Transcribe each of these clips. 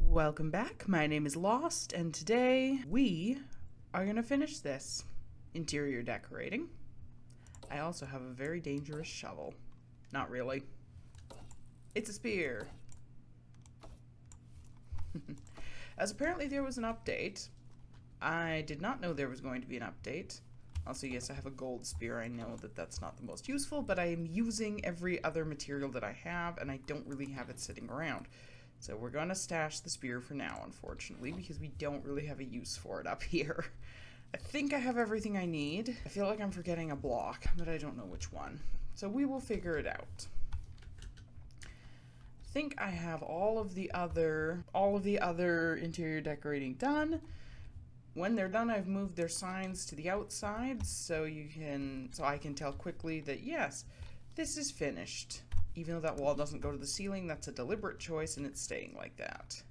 Welcome back. My name is Lost, and today we are going to finish this interior decorating. I also have a very dangerous shovel. Not really. It's a spear. As apparently there was an update. I did not know there was going to be an update. Also, yes, I have a gold spear. I know that that's not the most useful, but I am using every other material that I have, and I don't really have it sitting around. So we're going to stash the spear for now, unfortunately, because we don't really have a use for it up here. I think I have everything I need. I feel like I'm forgetting a block, but I don't know which one. So we will figure it out. I think I have all of the other interior decorating done. When they're done, I've moved their signs to the outside so I can tell quickly that yes, this is finished. Even though that wall doesn't go to the ceiling, that's a deliberate choice and it's staying like that.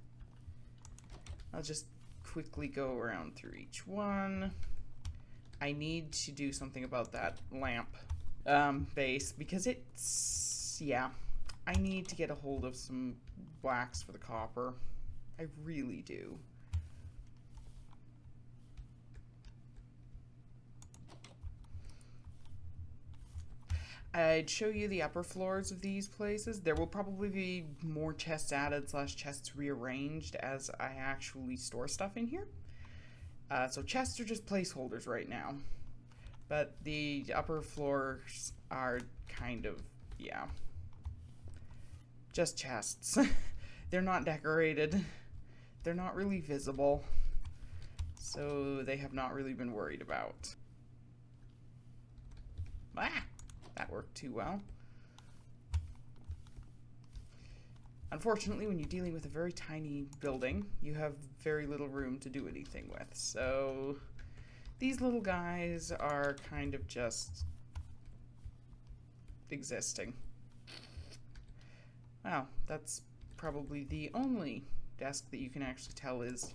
I'll just quickly go around through each one. I need to do something about that lamp base because I need to get a hold of some wax for the copper. I really do. I'd show you the upper floors of these places. There will probably be more chests added / chests rearranged as I actually store stuff in here. So chests are just placeholders right now. But the upper floors are kind of, just chests. They're not decorated. They're not really visible. So they have not really been worried about. Ah! That worked too well. Unfortunately, when you're dealing with a very tiny building, you have very little room to do anything with. So these little guys are kind of just existing. Wow, that's probably the only desk that you can actually tell is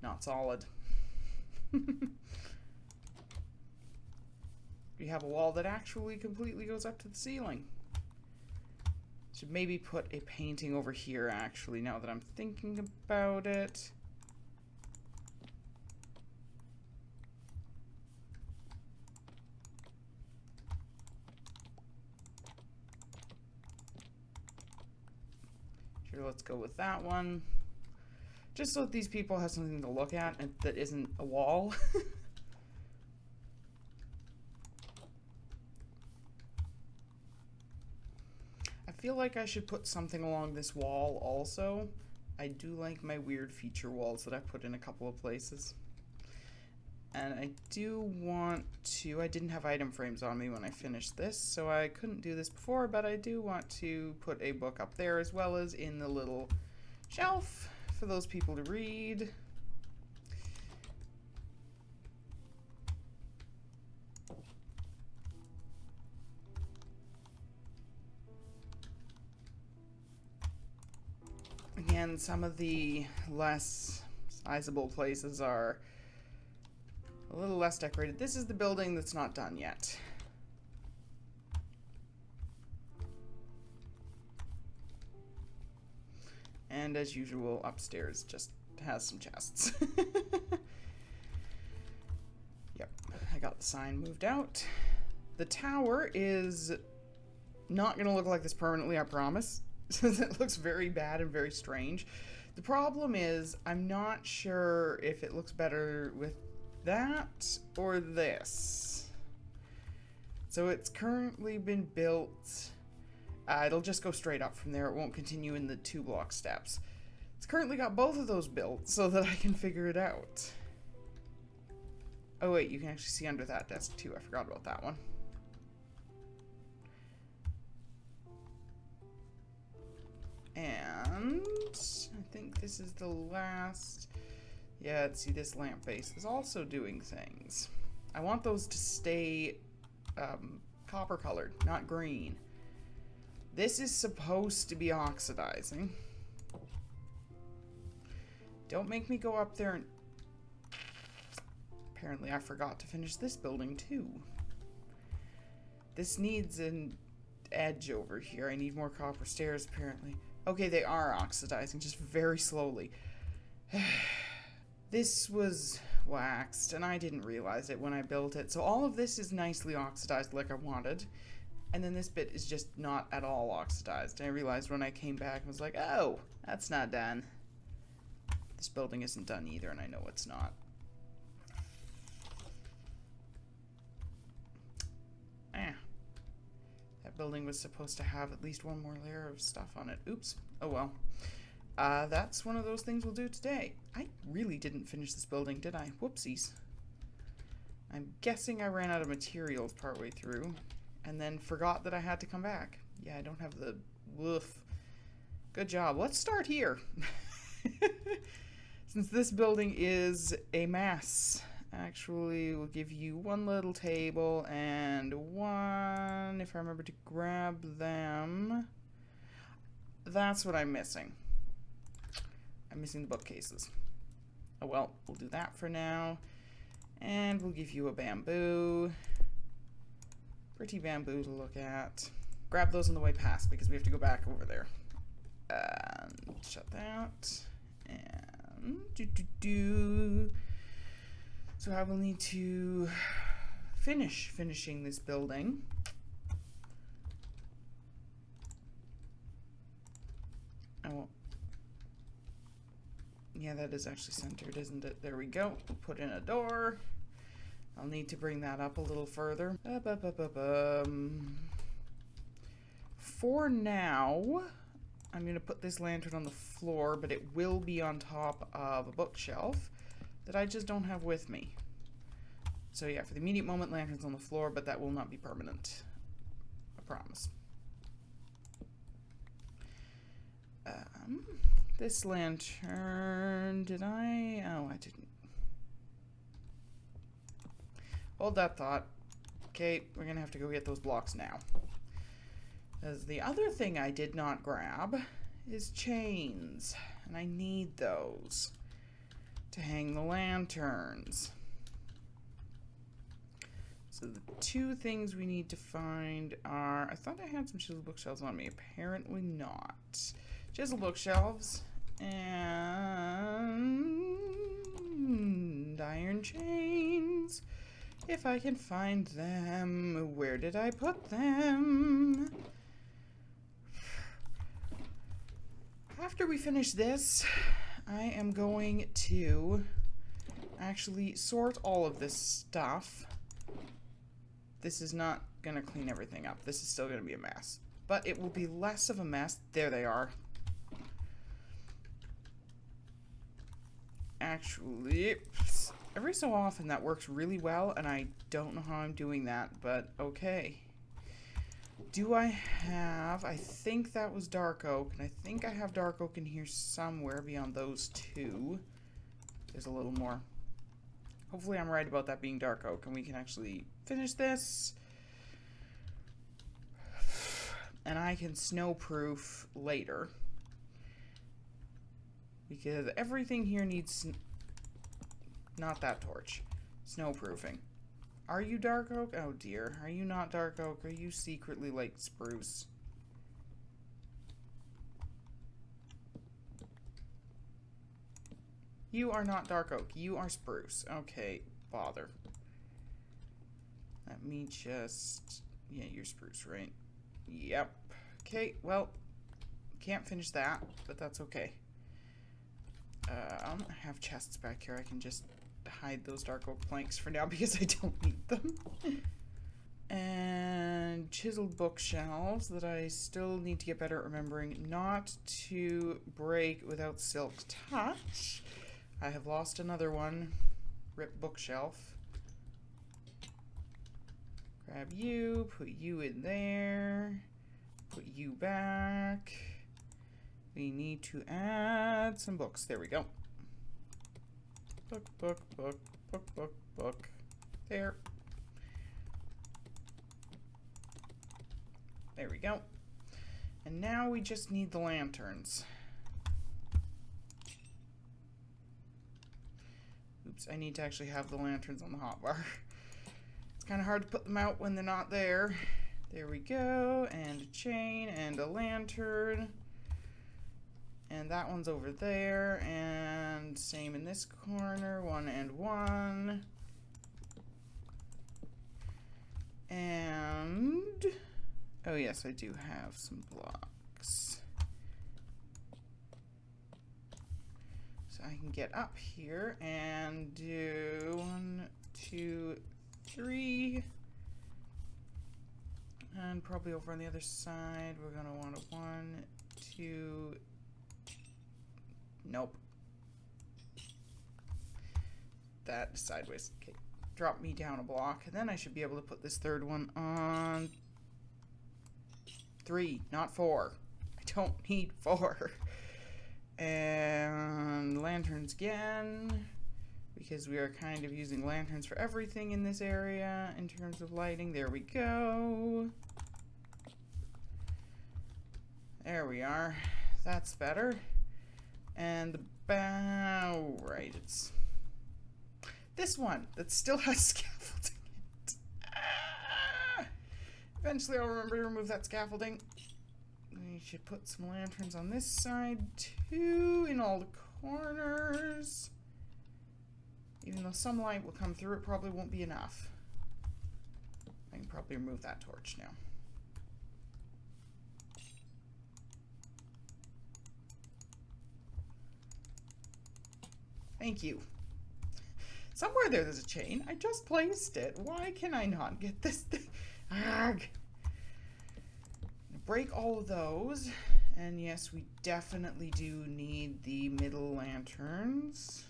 not solid. We have a wall that actually completely goes up to the ceiling. Should maybe put a painting over here, actually, now that I'm thinking about it. Sure, let's go with that one. Just so that these people have something to look at and that isn't a wall. I feel like I should put something along this wall also. I do like my weird feature walls that I put in a couple of places. And I do want to, I didn't have item frames on me when I finished this, so I couldn't do this before, but I do want to put a book up there as well as in the little shelf for those people to read. Again, some of the less sizable places are a little less decorated. This is the building that's not done yet. And as usual, upstairs just has some chests. Yep, I got the sign moved out. The tower is not going to look like this permanently, I promise. It looks very bad and very strange. The problem is, I'm not sure if it looks better with that or this. So it's currently been built. It'll just go straight up from there. It won't continue in the 2-block steps. It's currently got both of those built so that I can figure it out. Oh wait, you can actually see under that desk too. I forgot about that one. And I think this is the last. Yeah, see, this lamp base is also doing things. I want those to stay copper colored, not green. This is supposed to be oxidizing. Don't make me go up there and... Apparently I forgot to finish this building too. This needs an edge over here. I need more copper stairs apparently. Okay, they are oxidizing, just very slowly. This was waxed, and I didn't realize it when I built it. So all of this is nicely oxidized like I wanted. And then this bit is just not at all oxidized. And I realized when I came back, I was like, oh, that's not done. This building isn't done either, and I know it's not. That building was supposed to have at least one more layer of stuff on it. Oops. Oh well. That's one of those things we'll do today. I really didn't finish this building, did I? Whoopsies. I'm guessing I ran out of materials partway through and then forgot that I had to come back. Yeah, I don't have the woof. Good job. Let's start here. Since this building is a mess. Actually, we'll give you one little table and one, if I remember to grab them. That's what I'm missing. I'm missing the bookcases. Oh well, we'll do that for now. And we'll give you a bamboo. Pretty bamboo to look at. Grab those on the way past because we have to go back over there. And shut that. And so I will need to finishing this building. Oh, yeah, that is actually centered, isn't it? There we go. We'll put in a door. I'll need to bring that up a little further. For now, I'm going to put this lantern on the floor, but it will be on top of a bookshelf that I just don't have with me. So yeah, for the immediate moment, lantern's on the floor, but that will not be permanent. I promise. This lantern, did I? Oh, I didn't. Hold that thought. Okay, we're gonna have to go get those blocks now. Because the other thing I did not grab is chains, and I need those to hang the lanterns. So the two things we need to find are, I thought I had some chisel bookshelves on me, apparently not. Chisel bookshelves and iron chains. If I can find them, where did I put them? After we finish this, I am going to actually sort all of this stuff. This is not going to clean everything up. This is still going to be a mess. But it will be less of a mess. There they are. Actually, every so often that works really well, and I don't know how I'm doing that, but okay. Do I have... I think that was dark oak, and I think I have dark oak in here somewhere beyond those two. There's a little more. Hopefully I'm right about that being dark oak, and we can actually finish this. And I can snowproof later. Because everything here needs... Not that torch. Snowproofing. Are you dark oak? Oh dear. Are you not dark oak? Are you secretly like spruce? You are not dark oak. You are spruce. Okay, bother. Let me just... Yeah, you're spruce, right? Yep. Okay, well, can't finish that, but that's okay. I have chests back here. I can just hide those dark oak planks for now because I don't need them. And chiseled bookshelves that I still need to get better at remembering not to break without silk touch. I have lost another one. Rip bookshelf. Grab you, put you in there, put you back. We need to add some books. There we go. Book, book, book, book, book, book. There. There we go. And now we just need the lanterns. Oops, I need to actually have the lanterns on the hotbar. It's kind of hard to put them out when they're not there. There we go. And a chain and a lantern. And that one's over there, and same in this corner, 1 and 1. And, oh yes, I do have some blocks. So I can get up here and do 1, 2, 3. And probably over on the other side, we're gonna want a 1, 2, nope. That is sideways. Okay, drop me down a block, and then I should be able to put this third one on 3, not 4. I don't need 4. And lanterns again, because we are kind of using lanterns for everything in this area in terms of lighting. There we go. There we are. That's better. And the bow, right, it's this one that still has scaffolding in it. Ah! Eventually I'll remember to remove that scaffolding. We should put some lanterns on this side too, in all the corners. Even though some light will come through, it probably won't be enough. I can probably remove that torch now. Thank you. Somewhere there's a chain. I just placed it. Why can I not get this thing? Arrgh. Break all of those. And yes, we definitely do need the middle lanterns.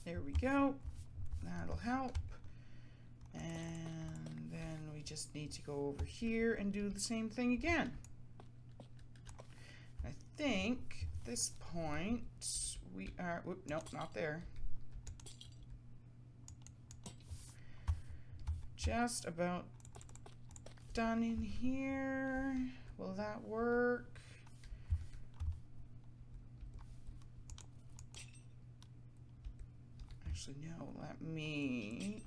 There we go. That'll help. And then we just need to go over here and do the same thing again. I think at this point we are, whoop, nope, not there. Just about done in here. Will that work? Actually, no, let me,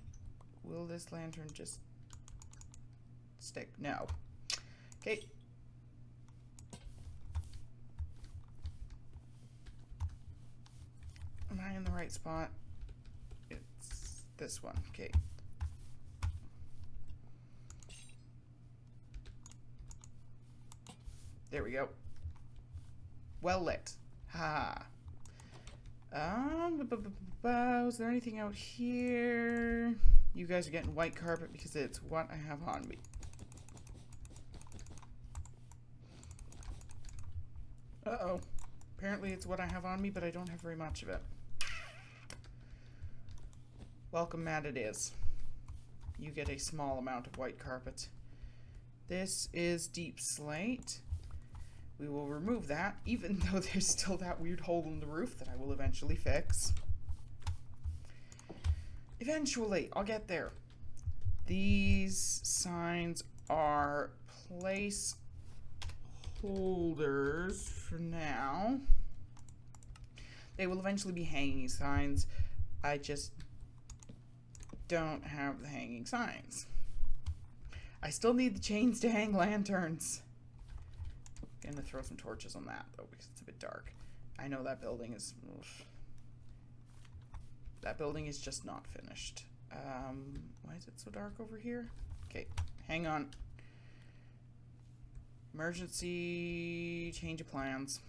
will this lantern just stick? No. Okay. Am I in the right spot? It's this one. Okay. There we go. Well lit. Ha. Is there anything out here? You guys are getting white carpet because it's what I have on me. Uh-oh. Apparently it's what I have on me, but I don't have very much of it. Welcome, Matt, it is. You get a small amount of white carpet. This is deep slate. We will remove that, even though there's still that weird hole in the roof that I will eventually fix. Eventually, I'll get there. These signs are placeholders for now. They will eventually be hanging signs. I just don't have the hanging signs. I still need the chains to hang lanterns. I'm gonna throw some torches on that though because it's a bit dark. I know that building is just not finished. Why is it so dark over here? Okay, hang on. Emergency change of plans.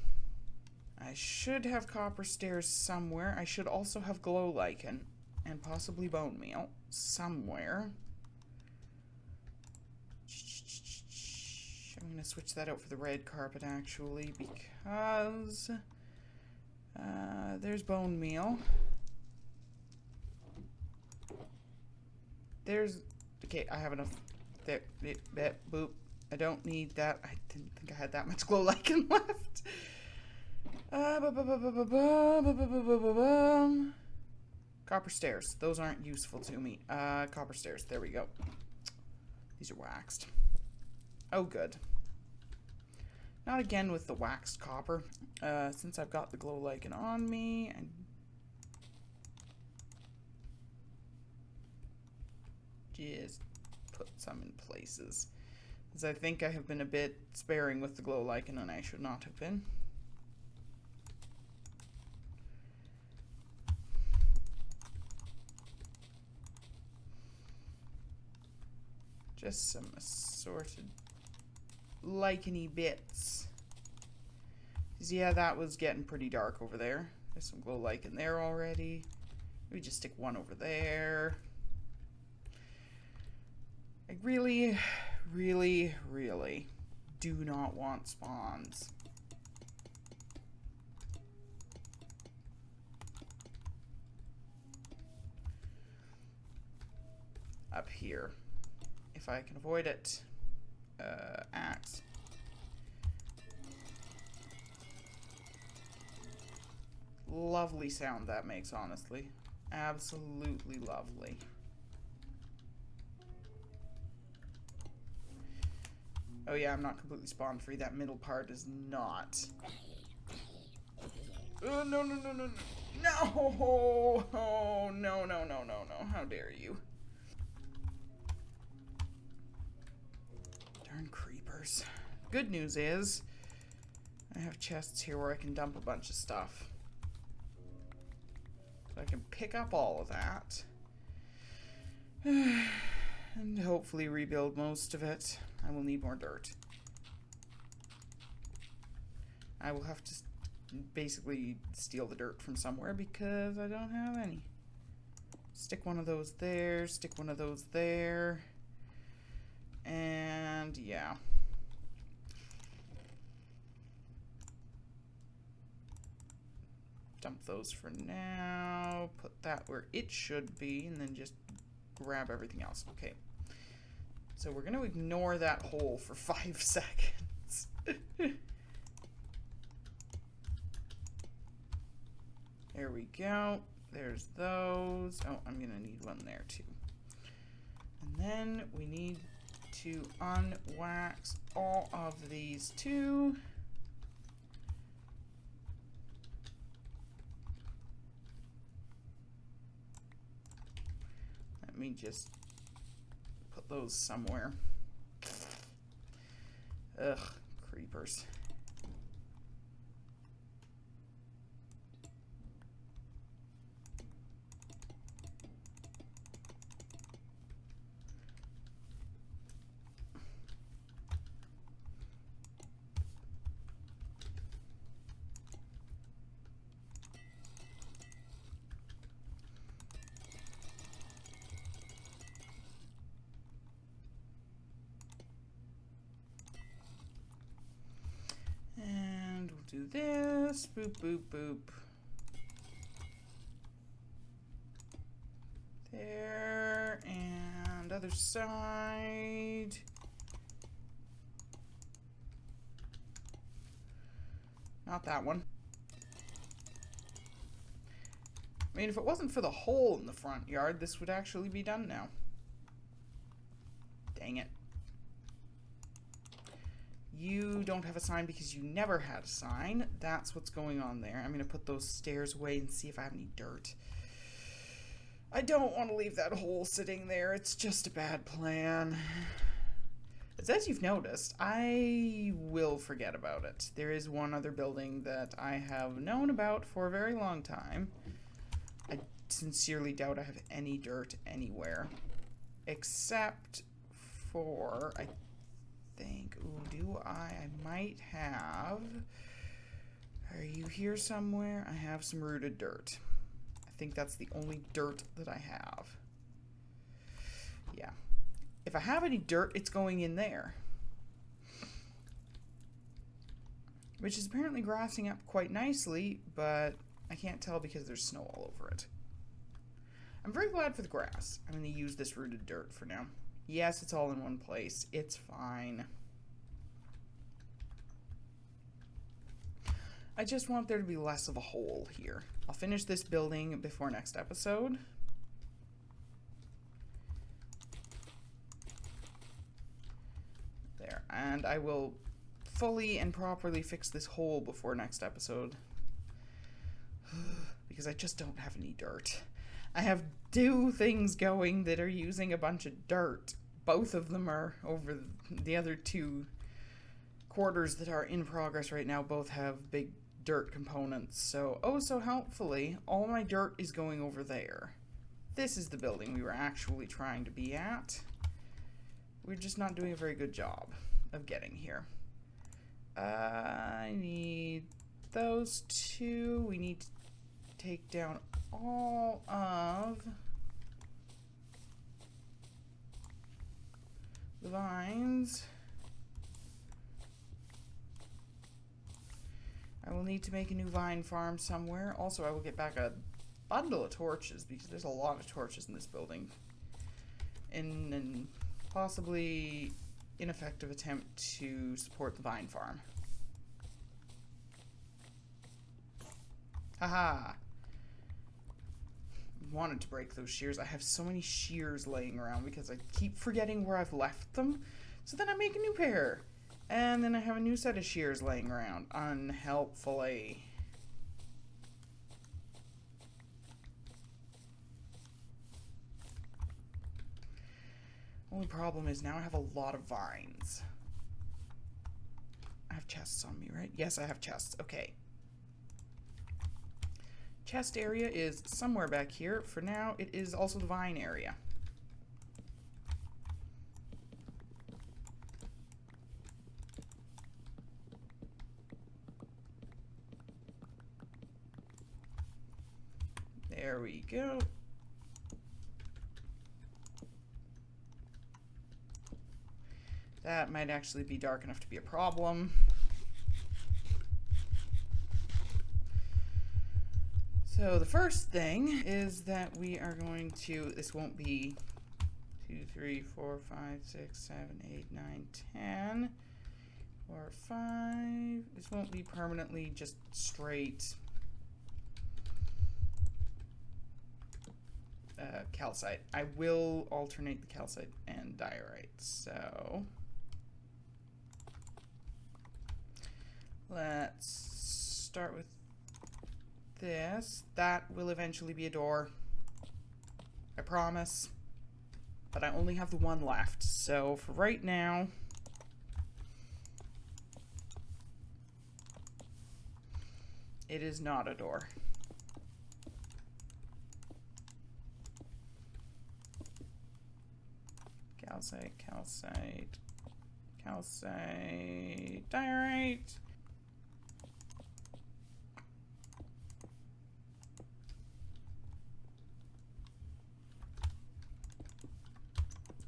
I should have copper stairs somewhere. I should also have glow lichen and possibly bone meal somewhere. I'm going to switch that out for the red carpet, actually, because there's bone meal. There's... Okay, I have enough. There, boop. I don't need that. I didn't think I had that much glow lichen left. Copper stairs. Those aren't useful to me. Copper stairs. There we go. These are waxed. Oh, good. Not again with the waxed copper. Since I've got the glow lichen on me, and just put some in places. Because I think I have been a bit sparing with the glow lichen and I should not have been. Just some assorted licheny bits. Because yeah, that was getting pretty dark over there. There's some glow lichen there already. Maybe just stick one over there. I really, really, really do not want spawns. Up here. If I can avoid it. Axe. Lovely sound that makes, honestly. Absolutely lovely. Oh yeah, I'm not completely spawn free. That middle part is not. No, no, no, no, no. No! Oh, no, no, no, no, no. How dare you? Darn creepers. Good news is, I have chests here where I can dump a bunch of stuff. So I can pick up all of that. And hopefully rebuild most of it. I will need more dirt. I will have to basically steal the dirt from somewhere because I don't have any. Stick one of those there, stick one of those there. And yeah. Dump those for now. Put that where it should be and then just grab everything else. Okay. So we're going to ignore that hole for 5 seconds. There we go. There's those. Oh, I'm going to need one there too. And then we need to unwax all of these too. Let me just put those somewhere. Ugh, creepers. Do this, boop, boop, boop. There, and other side. Not that one. I mean, if it wasn't for the hole in the front yard, this would actually be done now. Dang it. You don't have a sign because you never had a sign. That's what's going on there. I'm going to put those stairs away and see if I have any dirt. I don't want to leave that hole sitting there. It's just a bad plan. As you've noticed, I will forget about it. There is one other building that I have known about for a very long time. I sincerely doubt I have any dirt anywhere. Except for... I think. Ooh, do I might have. Are you here somewhere? I have some rooted dirt. I think that's the only dirt that I have. Yeah. If I have any dirt, it's going in there. Which is apparently grassing up quite nicely, but I can't tell because there's snow all over it. I'm very glad for the grass. I'm going to use this rooted dirt for now. Yes, it's all in one place. It's fine. I just want there to be less of a hole here. I'll finish this building before next episode. There. And I will fully and properly fix this hole before next episode. Because I just don't have any dirt. I have two things going that are using a bunch of dirt. Both of them are over the other two quarters that are in progress right now. Both have big dirt components. So, oh so helpfully, all my dirt is going over there. This is the building we were actually trying to be at. We're just not doing a very good job of getting here. I need those two. We need to take down all of the vines. I will need to make a new vine farm somewhere. Also, I will get back a bundle of torches because there's a lot of torches in this building. In an possibly ineffective attempt to support the vine farm. Haha. Wanted to break those shears. I have so many shears laying around because I keep forgetting where I've left them. So then I make a new pair. And then I have a new set of shears laying around. Unhelpfully. Only problem is now I have a lot of vines. I have chests on me, right? Yes, I have chests. Okay. Chest area is somewhere back here. For now, it is also the vine area. There we go. That might actually be dark enough to be a problem. So the first thing is that we are going to, this won't be 2, 3, 4, 5, 6, 7, 8, 9, 10, or 5. This won't be permanently just straight calcite. I will alternate the calcite and diorite. So let's start with this. That will eventually be a door. I promise. But I only have the one left. So for right now, it is not a door. Calcite, calcite, calcite, diorite.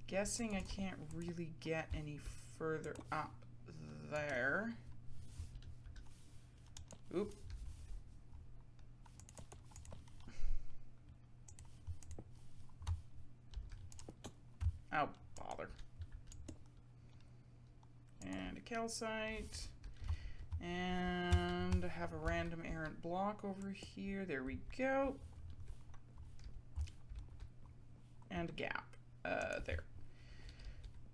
Guessing I can't really get any further up there. Oop. Oh, bother. And a calcite. And I have a random errant block over here. There we go. And a gap. There.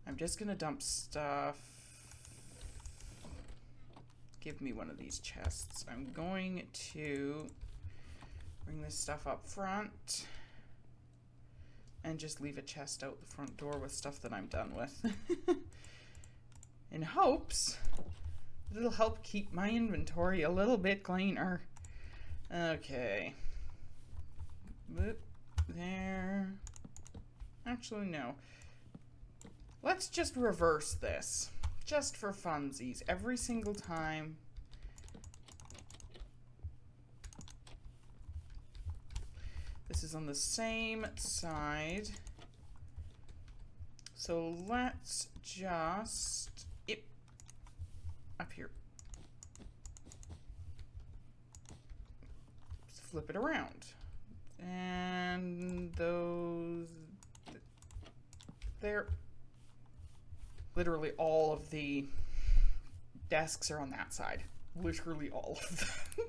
I'm just gonna dump stuff. Give me one of these chests. I'm going to bring this stuff up front and just leave a chest out the front door with stuff that I'm done with. In hopes that it'll help keep my inventory a little bit cleaner. Okay. Boop. There. Actually, no. Let's just reverse this. Just for funsies. Every single time. This is on the same side. So let's just... Yep. Up here. Let's flip it around. And those... There. Literally all of the desks are on that side. Literally all of them.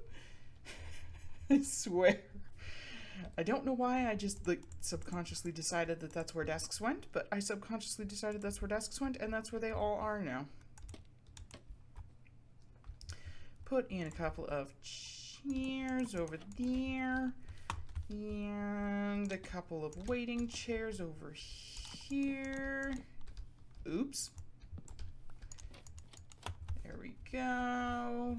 I swear. I don't know why I just like subconsciously decided that that's where desks went, but I subconsciously decided that's where desks went, and that's where they all are now. Put in a couple of chairs over there. And a couple of waiting chairs over here. Oops. There we go.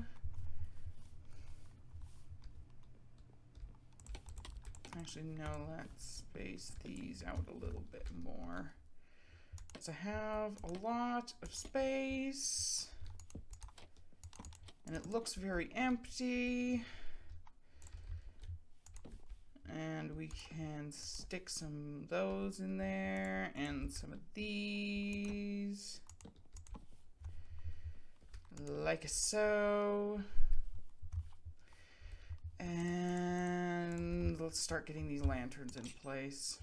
Actually, no, let's space these out a little bit more. So I have a lot of space. And it looks very empty. And we can stick some of those in there and some of these. Like so. And let's start getting these lanterns in place.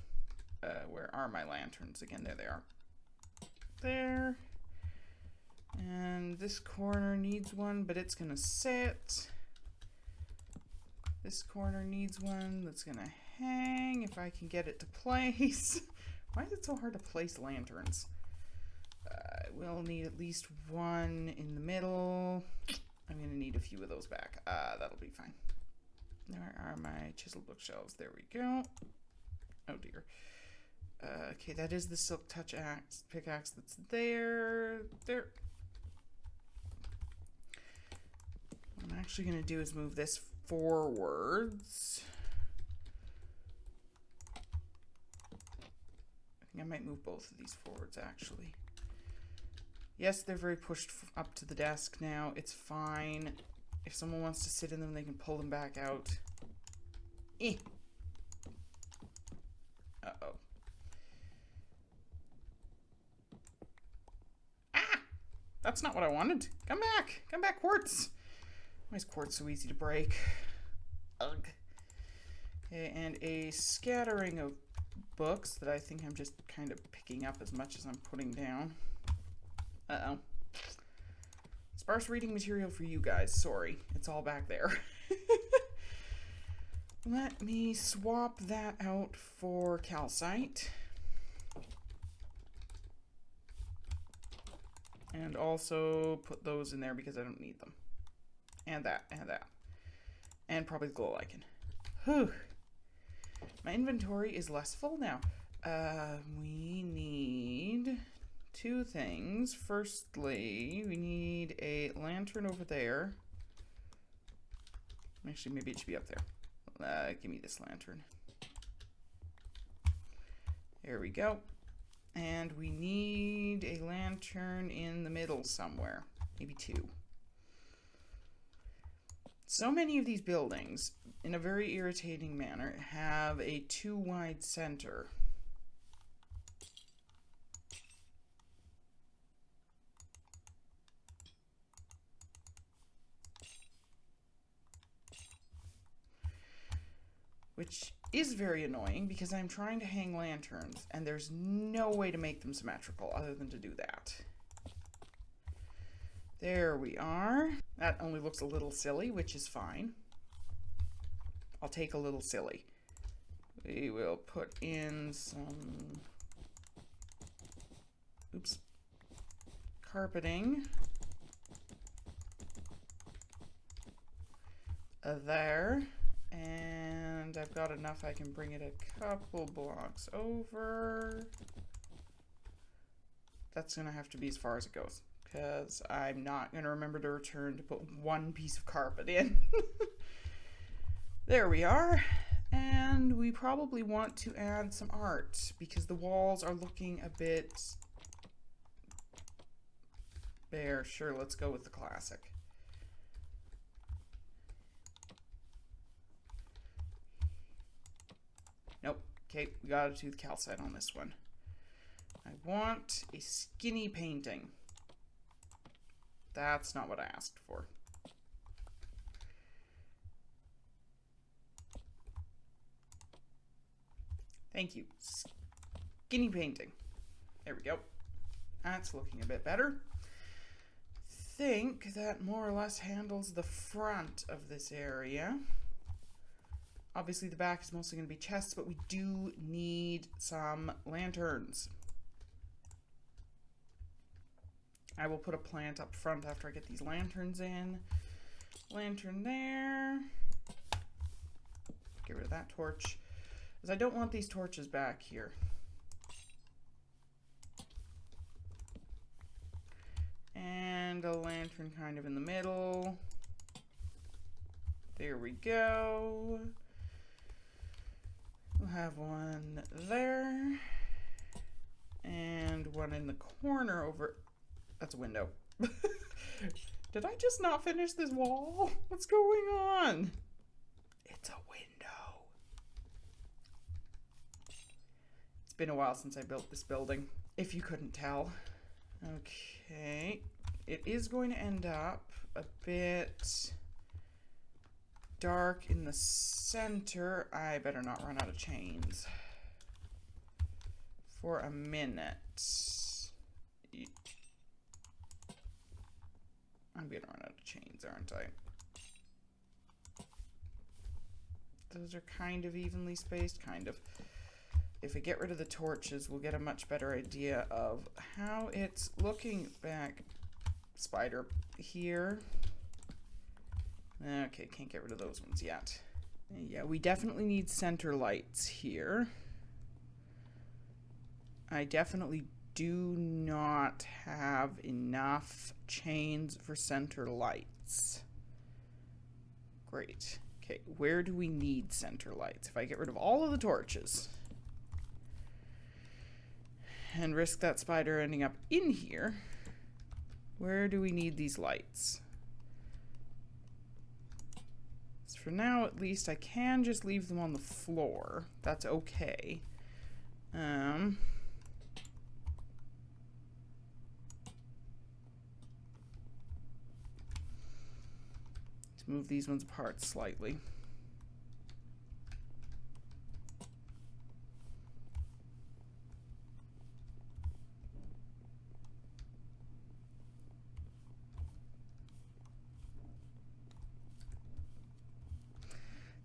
Where are my lanterns? Again, there they are. There. And this corner needs one, but it's gonna sit. This corner needs one that's gonna hang if I can get it to place. Why is it so hard to place lanterns? We'll need at least one in the middle. I'm gonna need a few of those back. That'll be fine. There are my chisel bookshelves. There we go. Oh dear. Okay, that is the silk touch pickaxe that's there. There. What I'm actually gonna do is move this forwards. I think I might move both of these forwards actually. Yes, they're very pushed up to the desk now. It's fine. If someone wants to sit in them, they can pull them back out. Uh-oh. Ah! That's not what I wanted. Come back! Come back, Quartz! Why is Quartz so easy to break? Ugh. Okay, and a scattering of books that I think I'm just kind of picking up as much as I'm putting down. Uh-oh. Sparse reading material for you guys. Sorry. It's all back there. Let me swap that out for calcite. And also put those in there because I don't need them. And that, and that. And probably the glow lichen. Whew. My inventory is less full now. We need two things. Firstly, we need a lantern over there. Actually, maybe it should be up there. Give me this lantern. There we go. And we need a lantern in the middle somewhere. Maybe two. So many of these buildings, in a very irritating manner, have a too wide center. Which is very annoying because I'm trying to hang lanterns and there's no way to make them symmetrical other than to do that. There we are. That only looks a little silly, which is fine. I'll take a little silly. We will put in some, oops, carpeting. There. And I've got enough I can bring it a couple blocks over. That's gonna have to be as far as it goes because I'm not gonna remember to return to put one piece of carpet in. There we are. And we probably want to add some art because the walls are looking a bit bare. Sure, let's go with the classic. Nope. Okay, we gotta do the calcite on this one. I want a skinny painting. That's not what I asked for. Thank you. Skinny painting. There we go. That's looking a bit better. Think that more or less handles the front of this area. Obviously the back is mostly going to be chests, but we do need some lanterns. I will put a plant up front after I get these lanterns in. Lantern there. Get rid of that torch, because I don't want these torches back here. And a lantern kind of in the middle. There we go. We'll have one there. And one in the corner over... That's a window. Did I just not finish this wall? What's going on? It's a window. It's been a while since I built this building, if you couldn't tell. Okay. It is going to end up a bit dark in the center. I better not run out of chains for a minute. I'm gonna run out of chains, aren't I? Those are kind of evenly spaced, kind of. If we get rid of the torches, we'll get a much better idea of how it's looking back. Spider here. Okay, can't get rid of those ones yet. Yeah, we definitely need center lights here. I definitely do not have enough chains for center lights. Great. Okay, where do we need center lights? If I get rid of all of the torches and risk that spider ending up in here, where do we need these lights? So for now, at least, I can just leave them on the floor. That's okay. Let's move these ones apart slightly.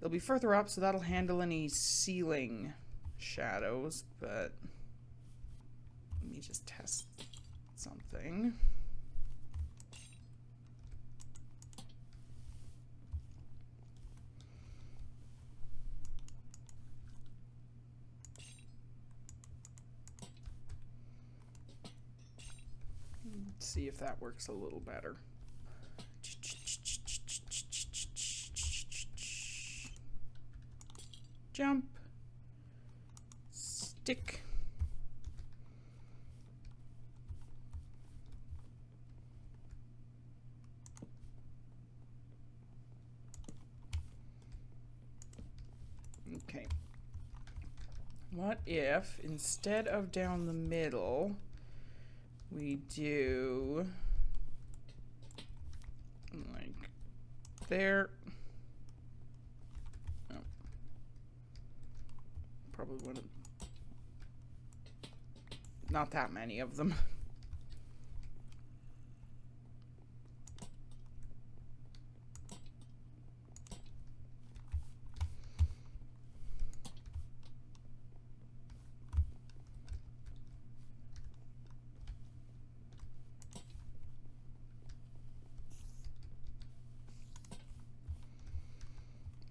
They'll be further up, so that'll handle any ceiling shadows, but let me just test something. Let's see if that works a little better. Jump. Stick. Okay. What if, instead of down the middle, we do like there? Oh. Probably wouldn't. Not that many of them.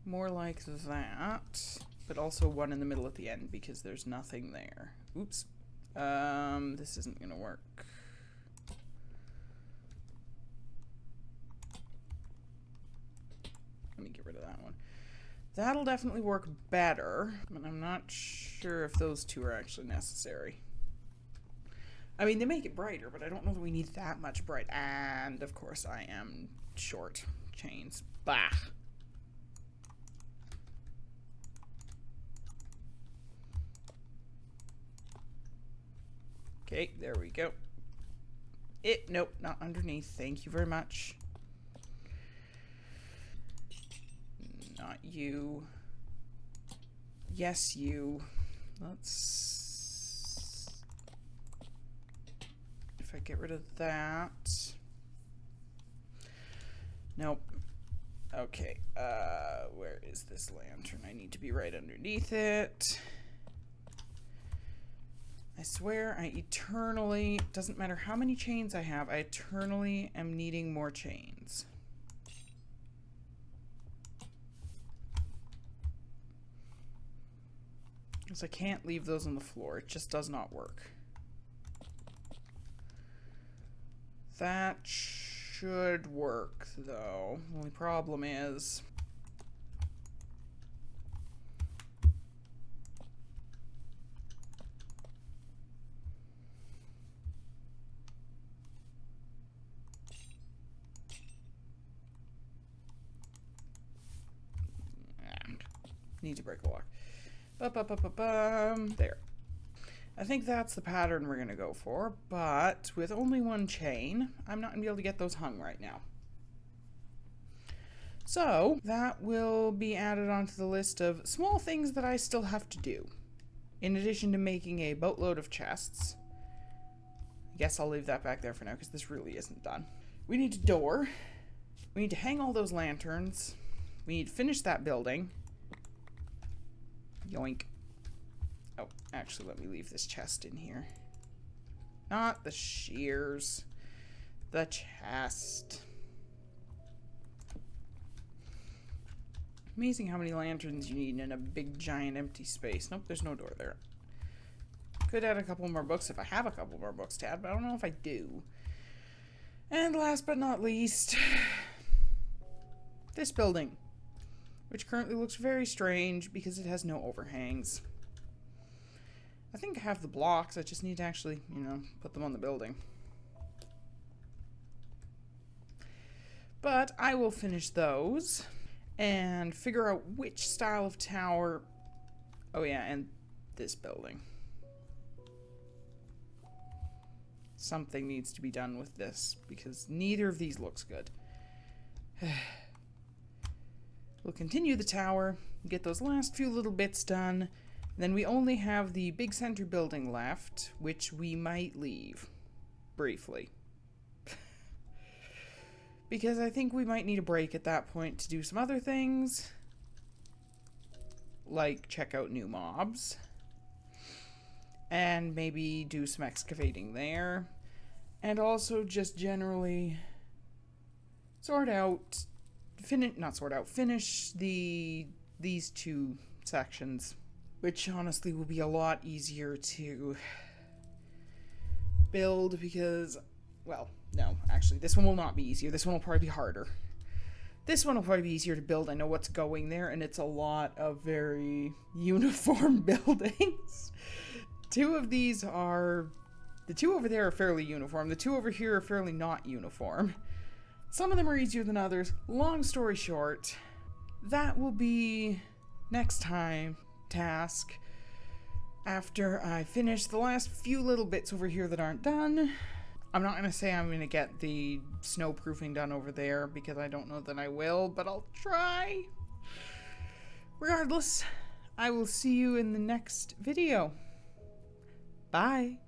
More like that, but also one in the middle at the end because there's nothing there. Oops. This isn't gonna work. Let me get rid of that one. That'll definitely work better, but I'm not sure if those two are actually necessary. I mean, they make it brighter, but I don't know that we need that much bright. And, of course, I am short chains. Bah! Okay, there we go. Nope, not underneath. Thank you very much. Not you. Yes, you. Let's... If I get rid of that... Nope. Okay, where is this lantern? I need to be right underneath it. I swear I eternally, doesn't matter how many chains I have, I eternally am needing more chains. Because I can't leave those on the floor. It just does not work. That should work, though. The only problem is... need to break a lock. There. I think that's the pattern we're going to go for, but with only one chain, I'm not going to be able to get those hung right now. So that will be added onto the list of small things that I still have to do. In addition to making a boatload of chests. I guess I'll leave that back there for now because this really isn't done. We need a door. We need to hang all those lanterns. We need to finish that building. Yoink. Oh, actually, let me leave this chest in here. Not the shears. The chest. Amazing how many lanterns you need in a big, giant, empty space. Nope, there's no door there. Could add a couple more books if I have a couple more books to add, but I don't know if I do. And last but not least, this building, which currently looks very strange because it has no overhangs. I think I have the blocks, I just need to actually, put them on the building. But I will finish those and figure out which style of tower... Oh yeah, and this building. Something needs to be done with this because neither of these looks good. We'll continue the tower, get those last few little bits done, then we only have the big center building left, which we might leave. Briefly. Because I think we might need a break at that point to do some other things. Like check out new mobs. And maybe do some excavating there. And also just generally finish these two sections, which honestly will be a lot easier to build because, well, no, actually, this one will not be easier. This one will probably be harder. This one will probably be easier to build. I know what's going there, and it's a lot of very uniform buildings. Two of these are... The two over there are fairly uniform. The two over here are fairly not uniform. Some of them are easier than others. Long story short, that will be next time task after I finish the last few little bits over here that aren't done. I'm not going to say I'm going to get the snowproofing done over there because I don't know that I will, but I'll try. Regardless, I will see you in the next video. Bye.